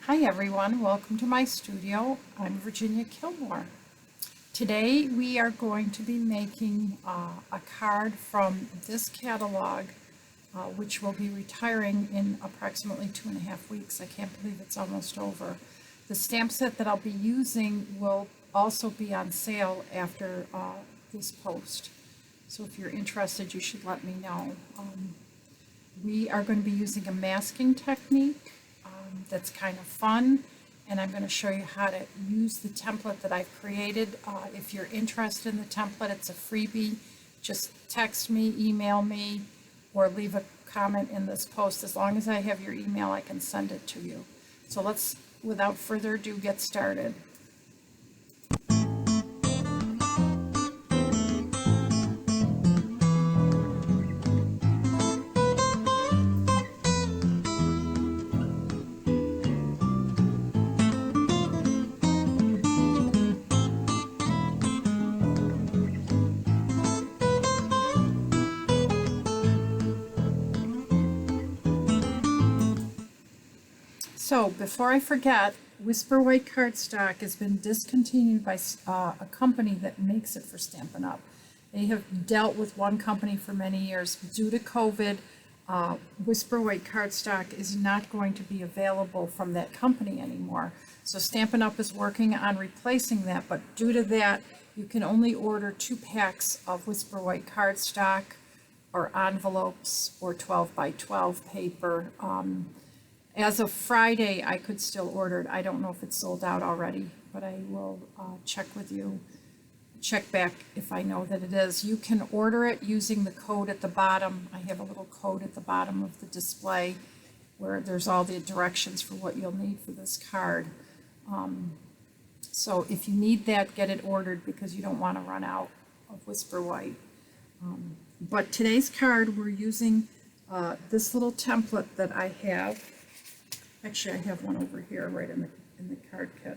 Hi everyone, welcome to my studio. I'm Virginia Kilmore. Today we are going to be making a card from this catalog, which will be retiring in approximately 2.5 weeks. I can't believe it's almost over. The stamp set that I'll be using will also be on sale after this post. So if you're interested, you should let me know. We are going to be using a masking technique that's kind of fun, and I'm going to show you how to use the template that I've created. If you're interested in the template, it's a freebie. Just text me, email me, or leave a comment in this post. As long as I have your email, I can send it to you. So let's, without further ado, get started. So before I forget, Whisper White cardstock has been discontinued by a company that makes it for Stampin' Up. They have dealt with one company for many years. Due to COVID, Whisper White cardstock is not going to be available from that company anymore. So Stampin' Up is working on replacing that, but due to that, you can only order 2 packs of Whisper White cardstock or envelopes or 12 by 12 paper. As of Friday, I could still order it. I don't know if it's sold out already, but I will check with you, check back if I know that it is. You can order it using the code at the bottom. I have a little code at the bottom of the display where there's all the directions for what you'll need for this card. So if you need that, get it ordered because you don't want to run out of Whisper White. But today's card, we're using this little template that I have. Actually, I have one over here right in the card kit.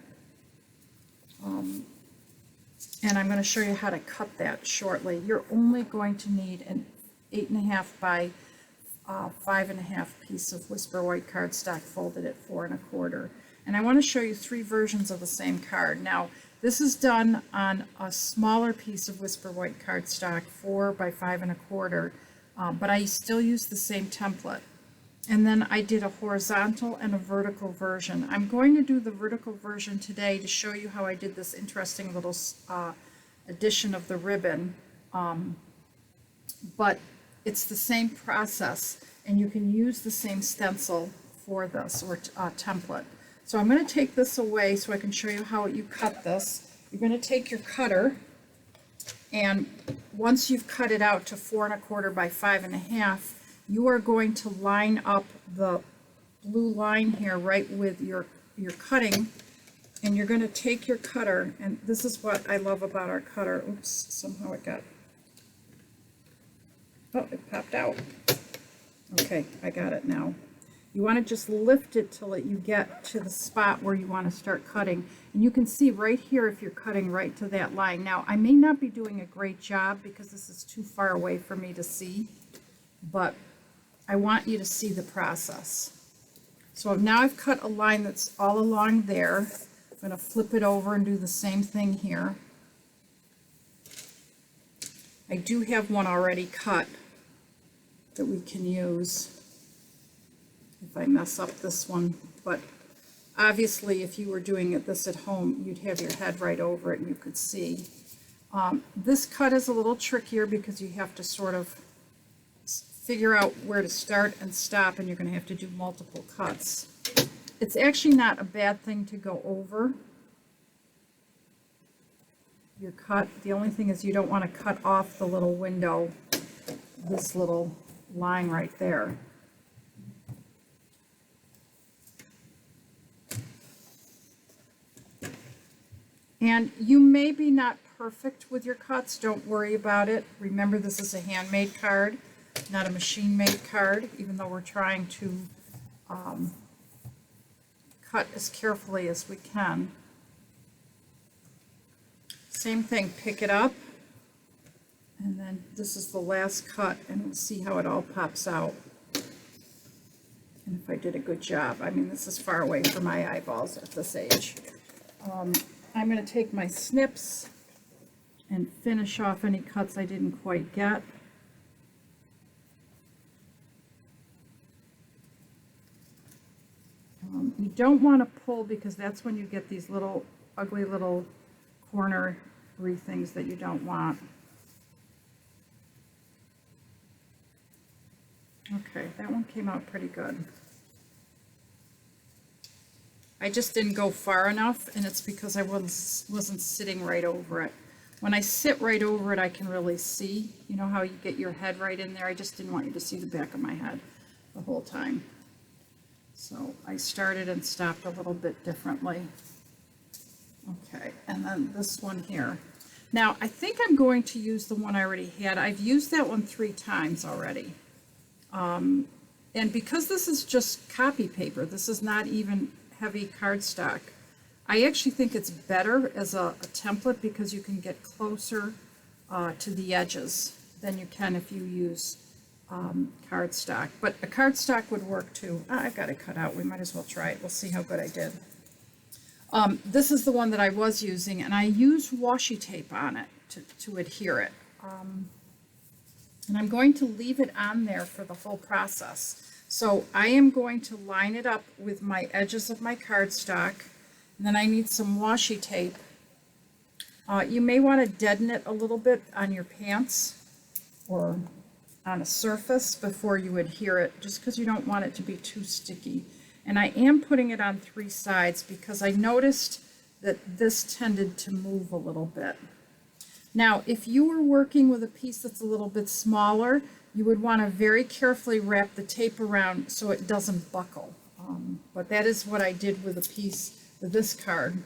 And I'm going to show you how to cut that shortly. You're only going to need an 8.5 by 5.5 piece of Whisper White cardstock folded at 4 1/4. And I want to show you 3 versions of the same card. Now, this is done on a smaller piece of Whisper White cardstock, 4 by 5 1/4, but I still use the same template. And then I did a horizontal and a vertical version. I'm going to do the vertical version today to show you how I did this interesting little addition of the ribbon. But it's the same process, and you can use the same stencil for this, or template. So I'm going to take this away so I can show you how you cut this. You're going to take your cutter, and once you've cut it out to 4 1/4 by 5 1/2, you are going to line up the blue line here right with your cutting, and you're going to take your cutter, and this is what I love about our cutter. Oops, somehow it got, oh, it popped out. Okay, I got it now. You want to just lift it till you get to the spot where you want to start cutting. And you can see right here if you're cutting right to that line. Now, I may not be doing a great job because this is too far away for me to see, but I want you to see the process. So now I've cut a line that's all along there. I'm going to flip it over and do the same thing here. I do have one already cut that we can use if I mess up this one, but obviously if you were doing this at home, you'd have your head right over it and you could see. This cut is a little trickier because you have to sort of figure out where to start and stop, and you're going to have to do multiple cuts. It's actually not a bad thing to go over your cut. The only thing is you don't want to cut off the little window, this little line right there. And you may be not perfect with your cuts. Don't worry about it. Remember, this is a handmade card, not a machine-made card, even though we're trying to cut as carefully as we can. Same thing, pick it up, and then this is the last cut, and we'll see how it all pops out. and if I did a good job. I mean, this is far away from my eyeballs at this age. I'm going to take my snips and finish off any cuts I didn't quite get. You don't want to pull because that's when you get these little ugly little cornery things that you don't want. Okay, that one came out pretty good. I just didn't go far enough, and it's because I wasn't sitting right over it. When I sit right over it, I can really see. You know how you get your head right in there? I just didn't want you to see the back of my head the whole time. So I started and stopped a little bit differently. Okay, and then this one here. Now, I think I'm going to use the one I already had. I've used that one 3 times already. And because this is just copy paper, this is not even heavy cardstock, I actually think it's better as a template because you can get closer to the edges than you can if you use cardstock. But a cardstock would work too. I've got it cut out. We might as well try it. We'll see how good I did. This is the one that I was using, and I use washi tape on it to adhere it. And I'm going to leave it on there for the whole process. So I am going to line it up with my edges of my cardstock, and then I need some washi tape. You may want to deaden it a little bit on your pants or on a surface before you adhere it, just because you don't want it to be too sticky. And I am putting it on 3 sides because I noticed that this tended to move a little bit. Now, if you were working with a piece that's a little bit smaller, you would want to very carefully wrap the tape around so it doesn't buckle. But that is what I did with a piece with this card.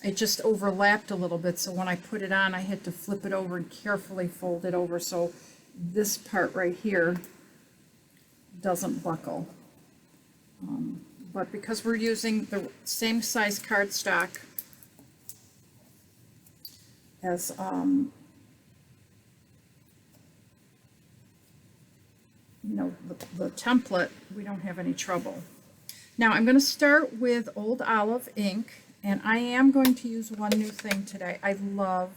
It just overlapped a little bit, so when I put it on, I had to flip it over and carefully fold it over so this part right here doesn't buckle. But because we're using the same size cardstock as you know, the template, we don't have any trouble. Now I'm going to start with Old Olive ink, and I am going to use one new thing today. I love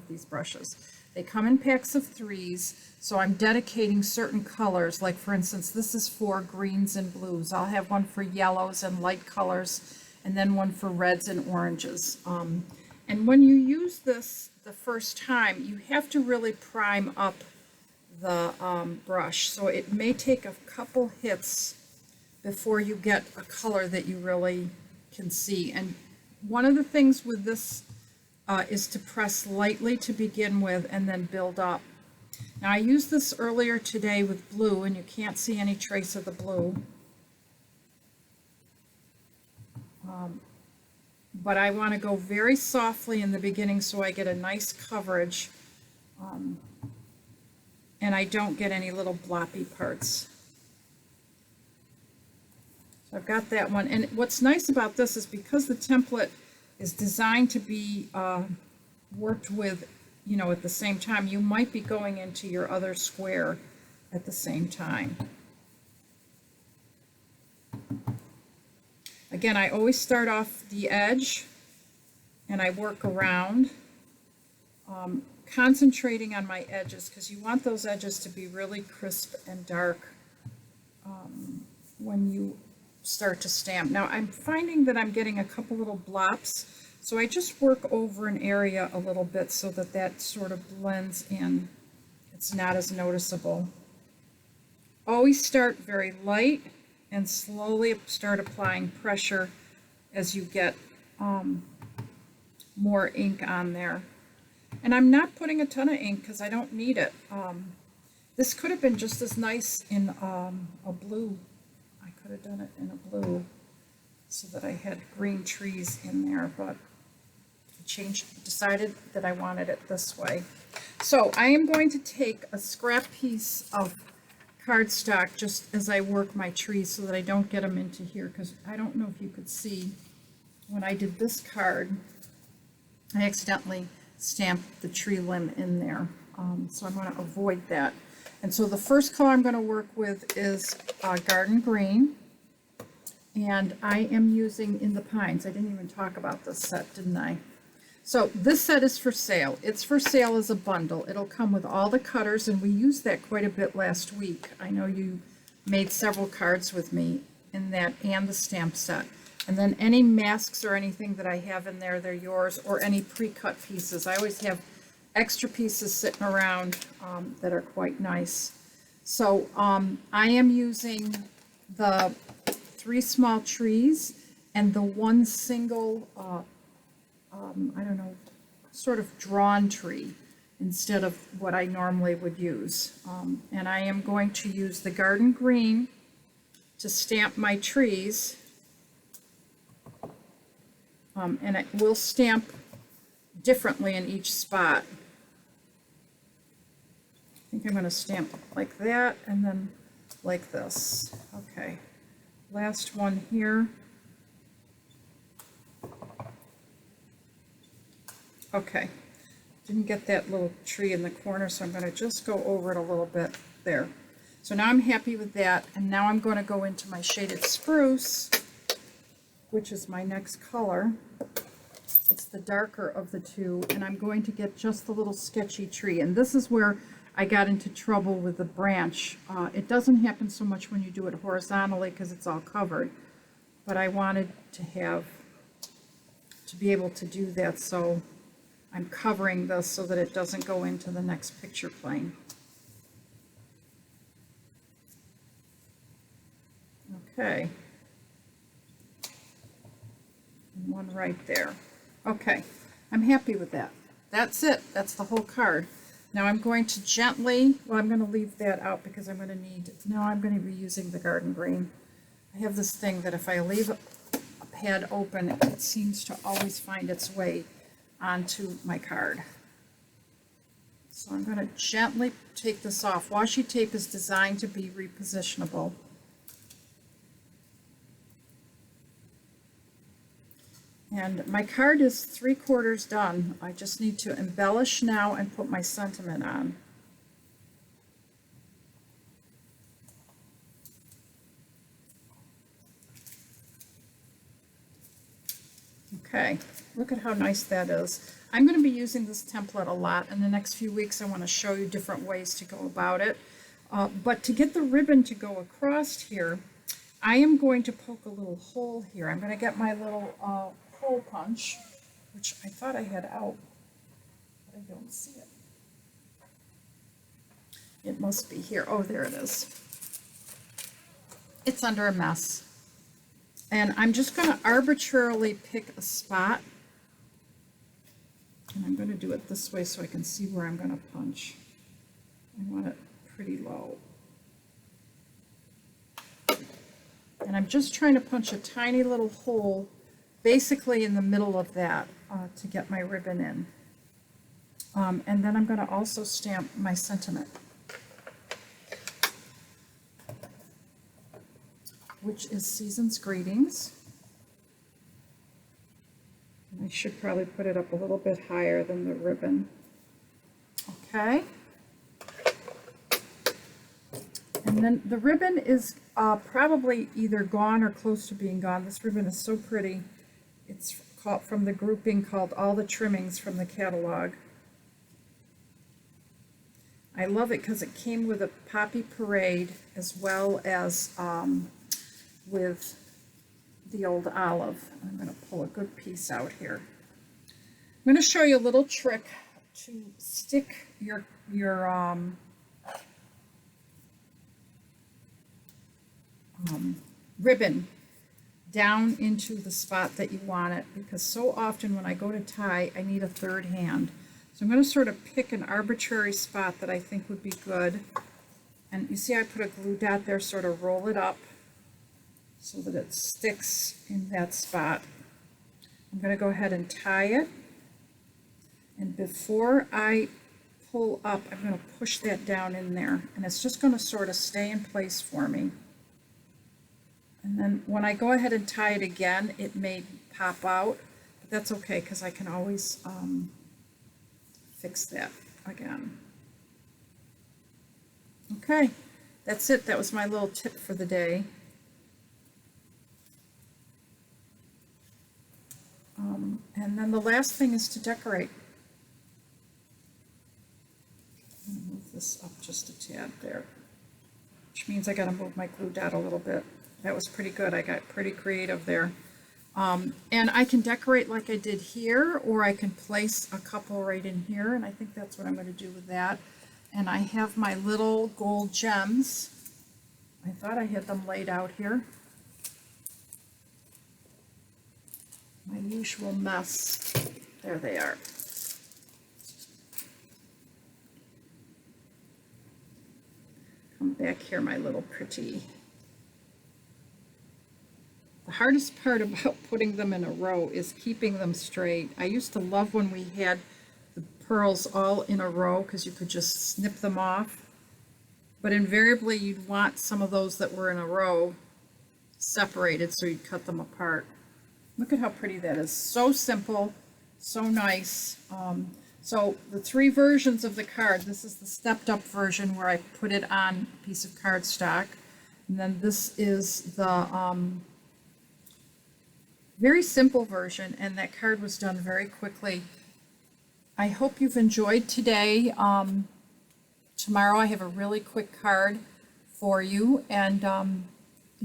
these brushes. They come in packs of 3s, so I'm dedicating certain colors. Like for instance, this is for greens and blues. I'll have one for yellows and light colors, and then one for reds and oranges. And when you use this the first time, you have to really prime up the brush. So it may take a couple hits before you get a color that you really can see. And one of the things with this is to press lightly to begin with and then build up. Now I used this earlier today with blue, and you can't see any trace of the blue. But I want to go very softly in the beginning so I get a nice coverage and I don't get any little bloppy parts. So I've got that one. And what's nice about this is because the template is designed to be worked with, you know, at the same time, you might be going into your other square at the same time. Again, I always start off the edge and I work around, concentrating on my edges because you want those edges to be really crisp and dark when you start to stamp. Now I'm finding that I'm getting a couple little blops, so I just work over an area a little bit so that that sort of blends in. It's not as noticeable. Always start very light and slowly start applying pressure as you get more ink on there. And I'm not putting a ton of ink because I don't need it. This could have been just as nice in a blue. I could have done it in a blue so that I had green trees in there, but I decided that I wanted it this way. So I am going to take a scrap piece of cardstock just as I work my trees so that I don't get them into here, because I don't know if you could see when I did this card, I accidentally stamped the tree limb in there. So I'm going to avoid that. And so the first color I'm going to work with is Garden Green. And I am using In the Pines. I didn't even talk about this set, didn't I? So this set is for sale. It's for sale as a bundle. It'll come with all the cutters, and we used that quite a bit last week. I know you made several cards with me in that and the stamp set. And then any masks or anything that I have in there, they're yours, or any pre-cut pieces. I always have extra pieces sitting around that are quite nice. So I am using the 3 small trees and the 1 single, I don't know, sort of drawn tree instead of what I normally would use. And I am going to use the Garden Green to stamp my trees. And it will stamp differently in each spot. I think I'm going to stamp like that and then like this. Okay, last one here. Okay, didn't get that little tree in the corner, so I'm going to just go over it a little bit there. So now I'm happy with that, and now I'm going to go into my shaded spruce, which is my next color. It's the darker of the two, and I'm going to get just the little sketchy tree. And this is where I got into trouble with the branch. It doesn't happen so much when you do it horizontally because it's all covered, but I wanted to be able to do that, so I'm covering this so that it doesn't go into the next picture plane. Okay. And one right there. Okay, I'm happy with that. That's it. That's the whole card. Now I'm going to gently, well, I'm going to leave that out because I'm going to need, no, I'm going to be using the Garden Green. I have this thing that if I leave a pad open, it seems to always find its way onto my card. So I'm going to gently take this off. Washi tape is designed to be repositionable. And my card is 3/4 done. I just need to embellish now and put my sentiment on. Okay, look at how nice that is. I'm going to be using this template a lot. In the next few weeks, I want to show you different ways to go about it. But to get the ribbon to go across here, I am going to poke a little hole here. I'm going to get my little hole punch, which I thought I had out, but I don't see it. It must be here. Oh, there it is. It's under a mess. And I'm just going to arbitrarily pick a spot. And I'm going to do it this way so I can see where I'm going to punch. I want it pretty low. And I'm just trying to punch a tiny little hole basically in the middle of that to get my ribbon in. And then I'm going to also stamp my sentiment, which is Season's Greetings. And I should probably put it up a little bit higher than the ribbon. Okay. And then the ribbon is probably either gone or close to being gone. This ribbon is so pretty. It's called, from the grouping called All the Trimmings from the catalog. I love it because it came with a Poppy Parade as well as with the old olive. I'm going to pull a good piece out here. I'm going to show you a little trick to stick your ribbon down into the spot that you want it, because so often when I go to tie, I need a third hand. So I'm going to sort of pick an arbitrary spot that I think would be good. And you see I put a glue dot there, sort of roll it up so that it sticks in that spot. I'm going to go ahead and tie it. And before I pull up, I'm going to push that down in there. And it's just going to sort of stay in place for me. And then when I go ahead and tie it again, it may pop out, but that's okay because I can always fix that again. Okay, that's it. That was my little tip for the day. And then the last thing is to decorate. I'm going to move this up just a tad there, which means I got to move my glue dot a little bit. That was pretty good. I got pretty creative there. And I can decorate like I did here, or I can place a couple right in here, and I think that's what I'm going to do with that. And I have my little gold gems. I thought I had them laid out here. My usual mess. There they are. Come back here, my little pretty. The hardest part about putting them in a row is keeping them straight. I used to love when we had the pearls all in a row because you could just snip them off. But invariably you'd want some of those that were in a row separated, so you'd cut them apart. Look at how pretty that is. So simple, so nice. So the three versions of the card, this is the stepped up version where I put it on a piece of cardstock. And then this is the very simple version, and that card was done very quickly. I hope you've enjoyed today. Tomorrow I have a really quick card for you, and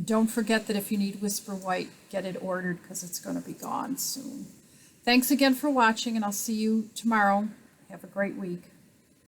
don't forget that if you need Whisper White, get it ordered because it's going to be gone soon. Thanks again for watching, and I'll see you tomorrow. Have a great week.